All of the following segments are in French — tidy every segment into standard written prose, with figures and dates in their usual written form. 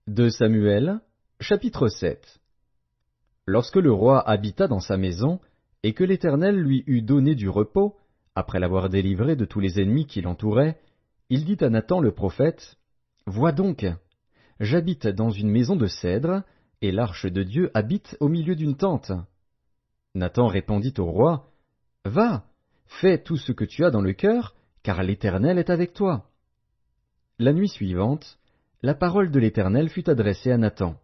2 Samuel, chapitre 7. Lorsque le roi habita dans sa maison, et que l'Éternel lui eut donné du repos, après l'avoir délivré de tous les ennemis qui l'entouraient, il dit à Nathan le prophète, « Vois donc, j'habite dans une maison de cèdre, et l'arche de Dieu habite au milieu d'une tente. » Nathan répondit au roi, « Va, fais tout ce que tu as dans le cœur, car l'Éternel est avec toi. » La nuit suivante, la parole de l'Éternel fut adressée à Nathan.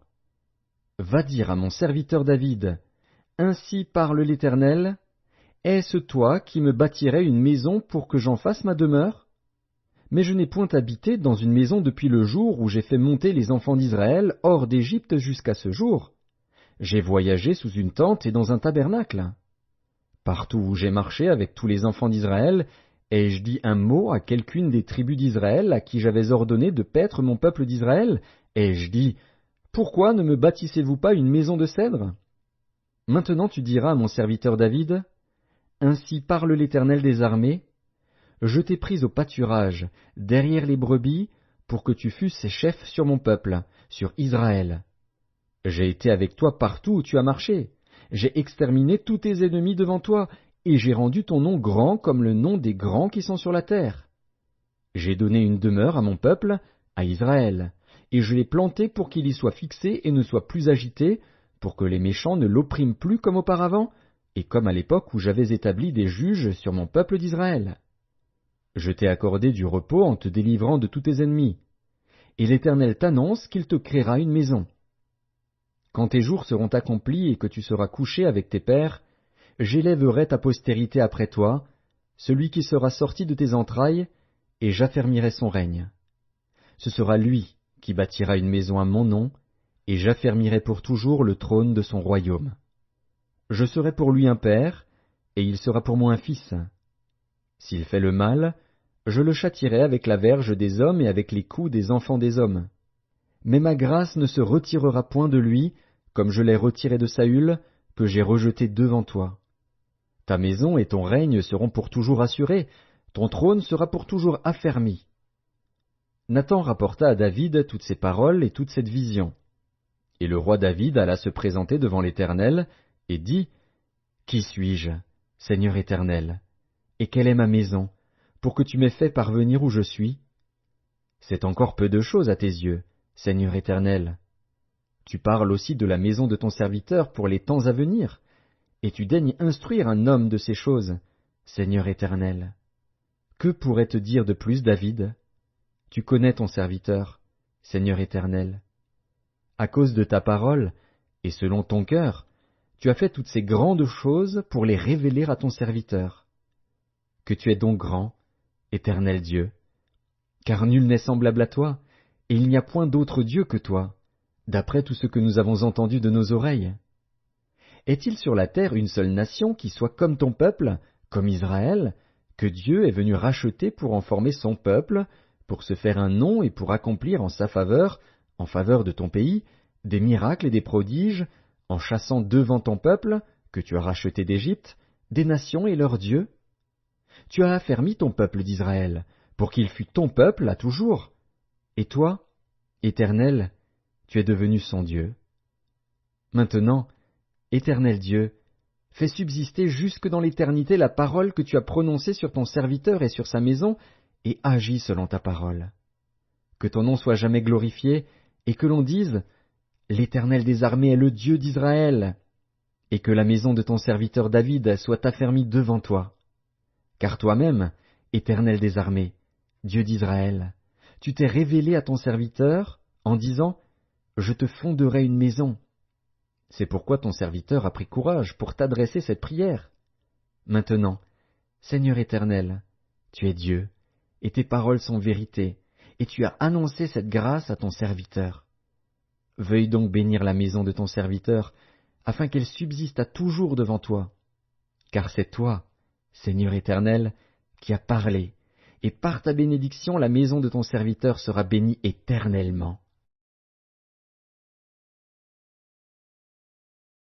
« Va dire à mon serviteur David, ainsi parle l'Éternel, est-ce toi qui me bâtirais une maison pour que j'en fasse ma demeure? Mais je n'ai point habité dans une maison depuis le jour où j'ai fait monter les enfants d'Israël hors d'Égypte jusqu'à ce jour. J'ai voyagé sous une tente et dans un tabernacle. Partout où j'ai marché avec tous les enfants d'Israël, ai-je dit un mot à quelqu'une des tribus d'Israël à qui j'avais ordonné de paître mon peuple d'Israël? Ai-je dit, pourquoi ne me bâtissez-vous pas une maison de cèdre? Maintenant tu diras à mon serviteur David, ainsi parle l'Éternel des armées, je t'ai pris au pâturage, derrière les brebis, pour que tu fusses chef sur mon peuple, sur Israël. J'ai été avec toi partout où tu as marché. J'ai exterminé tous tes ennemis devant toi, et j'ai rendu ton nom grand comme le nom des grands qui sont sur la terre. J'ai donné une demeure à mon peuple, à Israël, et je l'ai planté pour qu'il y soit fixé et ne soit plus agité, pour que les méchants ne l'oppriment plus comme auparavant, et comme à l'époque où j'avais établi des juges sur mon peuple d'Israël. Je t'ai accordé du repos en te délivrant de tous tes ennemis. Et l'Éternel t'annonce qu'il te créera une maison. Quand tes jours seront accomplis et que tu seras couché avec tes pères, j'élèverai ta postérité après toi, celui qui sera sorti de tes entrailles, et j'affermirai son règne. Ce sera lui qui bâtira une maison à mon nom, et j'affermirai pour toujours le trône de son royaume. Je serai pour lui un père, et il sera pour moi un fils. S'il fait le mal, je le châtierai avec la verge des hommes et avec les coups des enfants des hommes. Mais ma grâce ne se retirera point de lui, comme je l'ai retiré de Saül, que j'ai rejeté devant toi. Ta maison et ton règne seront pour toujours assurés, ton trône sera pour toujours affermi. » Nathan rapporta à David toutes ces paroles et toute cette vision. Et le roi David alla se présenter devant l'Éternel, et dit, « Qui suis-je, Seigneur Éternel? Et quelle est ma maison, pour que tu m'aies fait parvenir où je suis? C'est encore peu de choses à tes yeux, Seigneur Éternel. Tu parles aussi de la maison de ton serviteur pour les temps à venir, et tu daignes instruire un homme de ces choses, Seigneur Éternel. Que pourrait te dire de plus David? Tu connais ton serviteur, Seigneur Éternel. À cause de ta parole, et selon ton cœur, tu as fait toutes ces grandes choses pour les révéler à ton serviteur. Que tu es donc grand, Éternel Dieu, car nul n'est semblable à toi, et il n'y a point d'autre Dieu que toi, d'après tout ce que nous avons entendu de nos oreilles. Est-il sur la terre une seule nation qui soit comme ton peuple, comme Israël, que Dieu est venu racheter pour en former son peuple, pour se faire un nom et pour accomplir en sa faveur, en faveur de ton pays, des miracles et des prodiges, en chassant devant ton peuple, que tu as racheté d'Égypte, des nations et leurs dieux? Tu as affermi ton peuple d'Israël, pour qu'il fût ton peuple à toujours. Et toi, Éternel, tu es devenu son Dieu. Maintenant, Éternel Dieu, fais subsister jusque dans l'éternité la parole que tu as prononcée sur ton serviteur et sur sa maison, et agis selon ta parole. Que ton nom soit jamais glorifié, et que l'on dise, l'Éternel des armées est le Dieu d'Israël, et que la maison de ton serviteur David soit affermie devant toi. Car toi-même, Éternel des armées, Dieu d'Israël, tu t'es révélé à ton serviteur en disant, je te fonderai une maison. C'est pourquoi ton serviteur a pris courage pour t'adresser cette prière. Maintenant, Seigneur Éternel, tu es Dieu, et tes paroles sont vérité, et tu as annoncé cette grâce à ton serviteur. Veuille donc bénir la maison de ton serviteur, afin qu'elle subsiste à toujours devant toi. Car c'est toi, Seigneur Éternel, qui as parlé, et par ta bénédiction la maison de ton serviteur sera bénie éternellement.